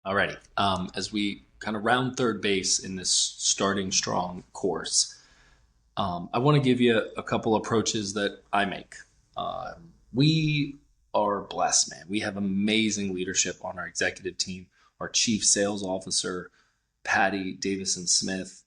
Alrighty. As we kind of round third base in this starting strong course, I want to give you a couple approaches that I make. We are blessed, man. We have amazing leadership on our executive team. Our chief sales officer, Patty Davison Smith,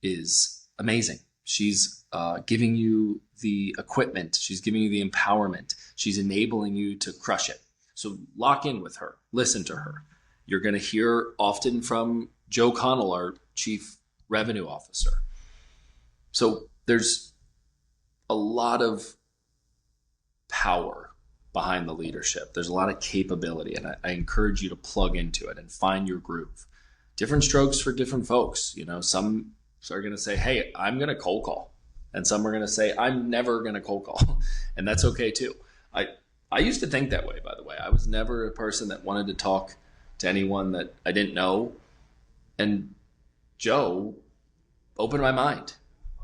is amazing. She's giving you the equipment. She's giving you the empowerment. She's enabling you to crush it. So lock in with her. Listen to her. You're going to hear often from Joe Connell, our chief revenue officer. So there's a lot of power behind the leadership. There's a lot of capability, and I encourage you to plug into it and find your groove. Different strokes for different folks. You know, some are going to say, hey, I'm going to cold call. And some are going to say, I'm never going to cold call. And that's okay too. I used to think that way, by the way. I was never a person that wanted to talk to anyone that I didn't know. And Joe opened my mind.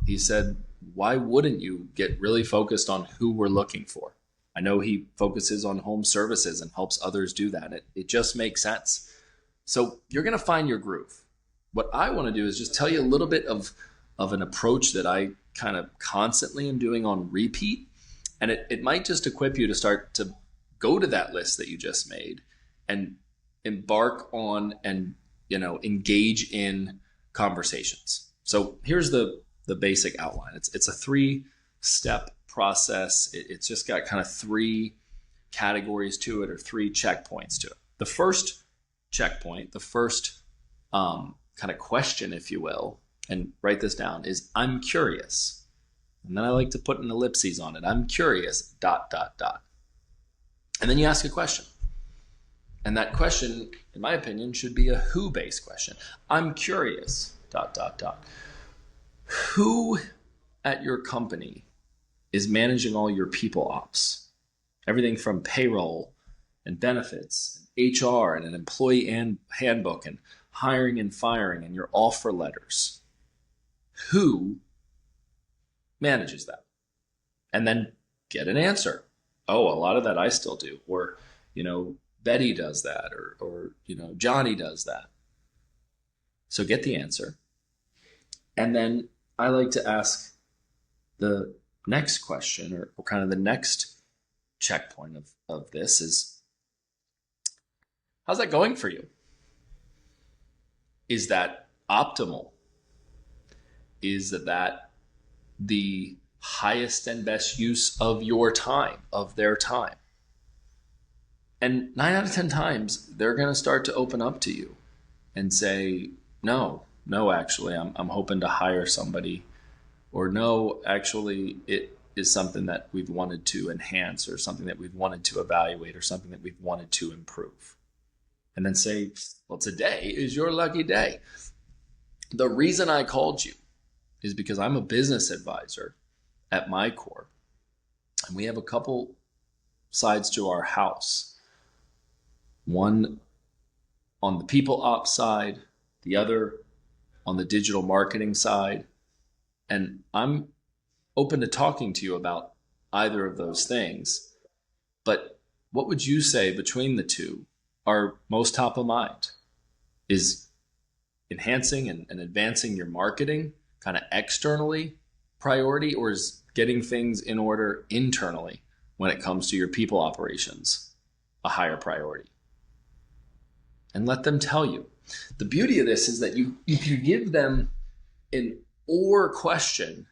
He said, why wouldn't you get really focused on who we're looking for? I know he focuses on home services and helps others do that. It just makes sense. So you're going to find your groove. What I want to do is just tell you a little bit of an approach that I kind of constantly am doing on repeat. And it might just equip you to start to go to that list that you just made and embark on and, engage in conversations. So here's the basic outline. It's a 3-step process. It's just got kind of 3 categories to it, or 3 checkpoints to it. The first checkpoint, the first kind of question, if you will, and write this down, is I'm curious. And then I like to put an ellipses on it. I'm curious, ... And then you ask a question. And that question, in my opinion, should be a who-based question. I'm curious, ... Who at your company is managing all your people ops? Everything from payroll and benefits, HR and an employee handbook and hiring and firing and your offer letters. Who manages that? And then get an answer. Oh, a lot of that I still do. Or, Betty does that, or Johnny does that. So get the answer. And then I like to ask the next question, or kind of the next checkpoint of this is, how's that going for you? Is that optimal? Is that the highest and best use of your time, of their time? And 9 out of 10 times, they're going to start to open up to you and say, no, actually, I'm hoping to hire somebody. Or no, actually, it is something that we've wanted to enhance, or something that we've wanted to evaluate, or something that we've wanted to improve. And then say, well, today is your lucky day. The reason I called you is because I'm a business advisor at my core. And we have a couple sides to our house. One on the people ops side, the other on the digital marketing side. And I'm open to talking to you about either of those things. But what would you say between the two are most top of mind? Is enhancing and advancing your marketing kind of externally priority, or is getting things in order internally when it comes to your people operations a higher priority? And let them tell you. The beauty of this is that you give them an or question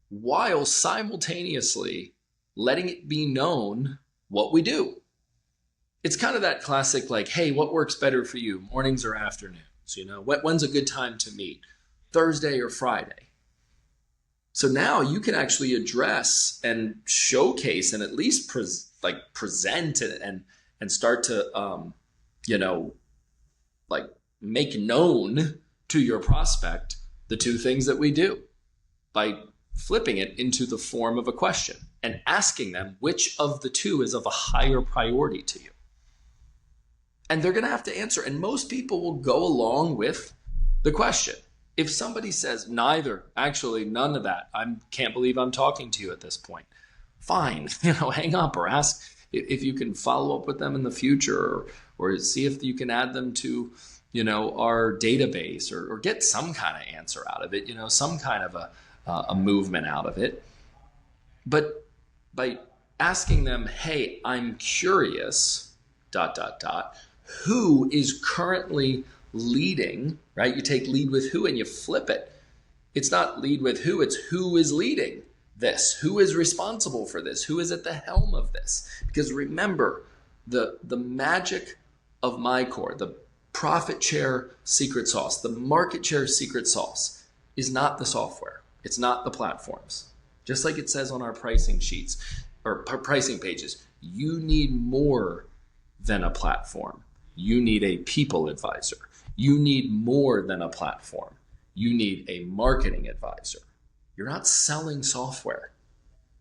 while simultaneously letting it be known what we do. It's kind of that classic, like, hey, what works better for you, mornings or afternoons? When's a good time to meet? Thursday or Friday? So now you can actually address and showcase and at least present and start to, make known to your prospect the 2 things that we do by flipping it into the form of a question and asking them which of the 2 is of a higher priority to you. And they're going to have to answer. And most people will go along with the question. If somebody says neither, actually none of that, I can't believe I'm talking to you at this point, fine, hang up, or ask if you can follow up with them in the future, or see if you can add them to, our database, or get some kind of answer out of it, some kind of a movement out of it. But by asking them, hey, I'm curious, ... who is currently leading, right? You take lead with who and you flip it. It's not lead with who, it's who is leading this, who is responsible for this, who is at the helm of this. Because remember, the magic of MyCore, the profit share secret sauce, the market share secret sauce, is not the software. It's not the platforms. Just like it says on our pricing sheets or pricing pages, you need more than a platform. You need a people advisor. You need more than a platform. You need a marketing advisor. You're not selling software.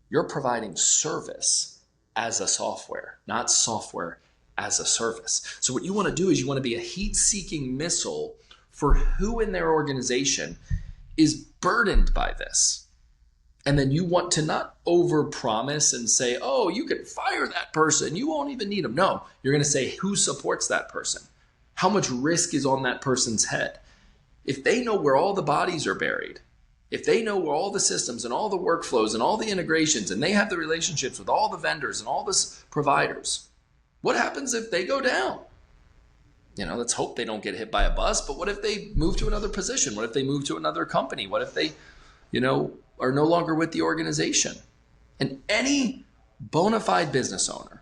You're providing service as a software, not software as a service. So what you want to do is you want to be a heat-seeking missile for who in their organization is burdened by this. And then you want to not overpromise and say, oh, you can fire that person, you won't even need them. No, you're going to say who supports that person. How much risk is on that person's head? If they know where all the bodies are buried, if they know where all the systems and all the workflows and all the integrations, and they have the relationships with all the vendors and all the providers, what happens if they go down? Let's hope they don't get hit by a bus, but what if they move to another position? What if they move to another company? What if they, are no longer with the organization? And any bona fide business owner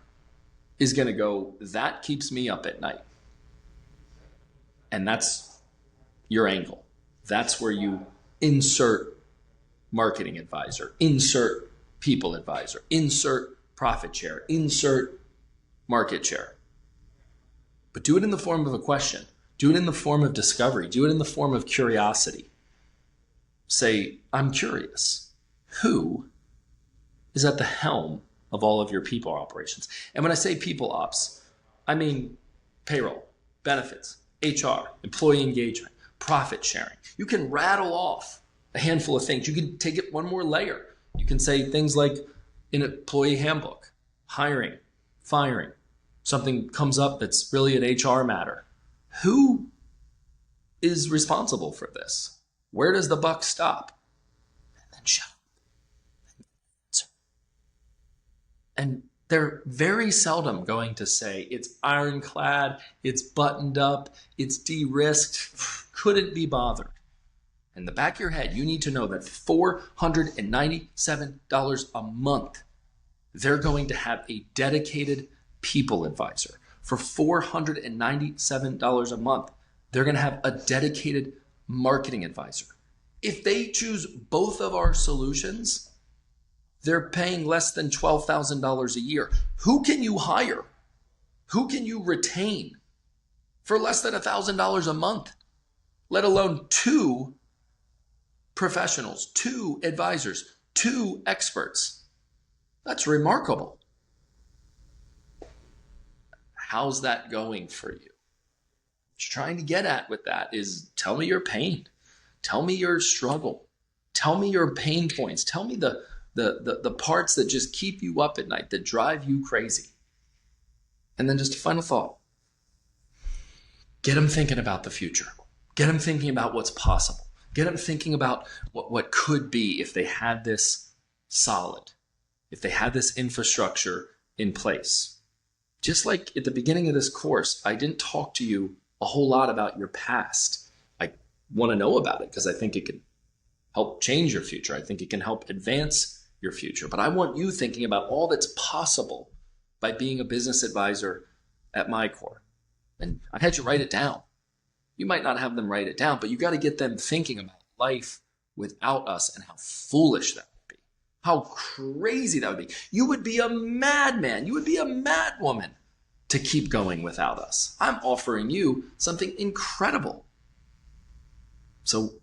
is going to go, that keeps me up at night. And that's your angle. That's where you insert marketing advisor, insert people advisor, insert profit share, insert market share. But do it in the form of a question. Do it in the form of discovery. Do it in the form of curiosity. Say, I'm curious. Who is at the helm of all of your people operations? And when I say people ops, I mean payroll, benefits, HR, employee engagement, profit sharing. You can rattle off a handful of things. You can take it one more layer. You can say things like an employee handbook, hiring, firing, something comes up that's really an HR matter. Who is responsible for this? Where does the buck stop? And then shut up. And they're very seldom going to say it's ironclad, it's buttoned up, it's de-risked, couldn't be bothered. In the back of your head, you need to know that $497 a month, they're going to have a dedicated people advisor. For $497 a month, they're going to have a dedicated marketing advisor. If they choose both of our solutions, they're paying less than $12,000 a year. Who can you hire? Who can you retain for less than $1,000 a month? Let alone two professionals, two advisors, two experts. That's remarkable. How's that going for you? What you're trying to get at with that is tell me your pain. Tell me your struggle. Tell me your pain points. Tell me the parts that just keep you up at night, that drive you crazy. And then just a final thought. Get them thinking about the future. Get them thinking about what's possible. Get them thinking about what could be if they had this solid, if they had this infrastructure in place. Just like at the beginning of this course, I didn't talk to you a whole lot about your past. I want to know about it because I think it can help change your future. I think it can help advance your future. But I want you thinking about all that's possible by being a business advisor at MyCore. And I had you write it down. You might not have them write it down, but you got to get them thinking about life without us and how foolish that would be. How crazy that would be. You would be a madman. You would be a madwoman to keep going without us. I'm offering you something incredible. So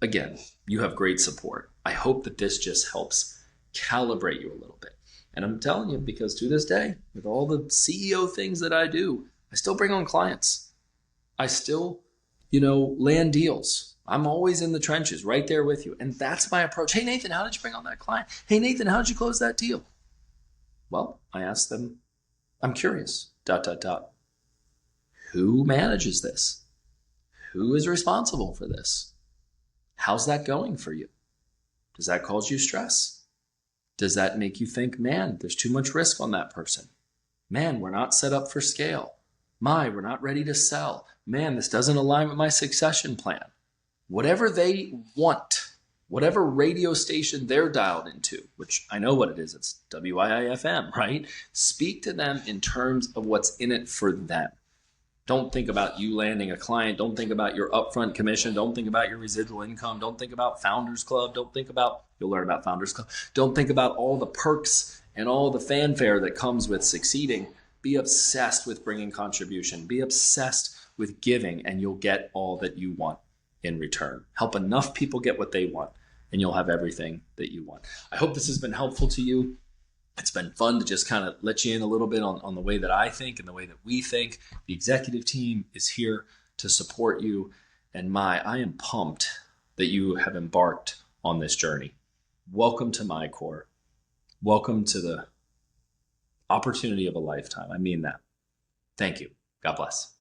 again, you have great support. I hope that this just helps calibrate you a little bit. And I'm telling you, because to this day, with all the CEO things that I do, I still bring on clients. I still, land deals. I'm always in the trenches right there with you. And that's my approach. Hey, Nathan, how did you bring on that client? Hey, Nathan, how did you close that deal? Well, I asked them, I'm curious, ... Who manages this? Who is responsible for this? How's that going for you? Does that cause you stress? Does that make you think, man, there's too much risk on that person? Man, we're not set up for scale. We're not ready to sell. Man, this doesn't align with my succession plan. Whatever they want, whatever radio station they're dialed into, which I know what it is, it's WIIFM, right? Speak to them in terms of what's in it for them. Don't think about you landing a client. Don't think about your upfront commission. Don't think about your residual income. Don't think about Founders Club. Don't think about, you'll learn about Founders Club. Don't think about all the perks and all the fanfare that comes with succeeding. Be obsessed with bringing contribution. Be obsessed with giving, and you'll get all that you want in return. Help enough people get what they want, and you'll have everything that you want. I hope this has been helpful to you. It's been fun to just kind of let you in a little bit on the way that I think and the way that we think. The executive team is here to support you. And I am pumped that you have embarked on this journey. Welcome to MyCore. Welcome to the opportunity of a lifetime. I mean that. Thank you. God bless.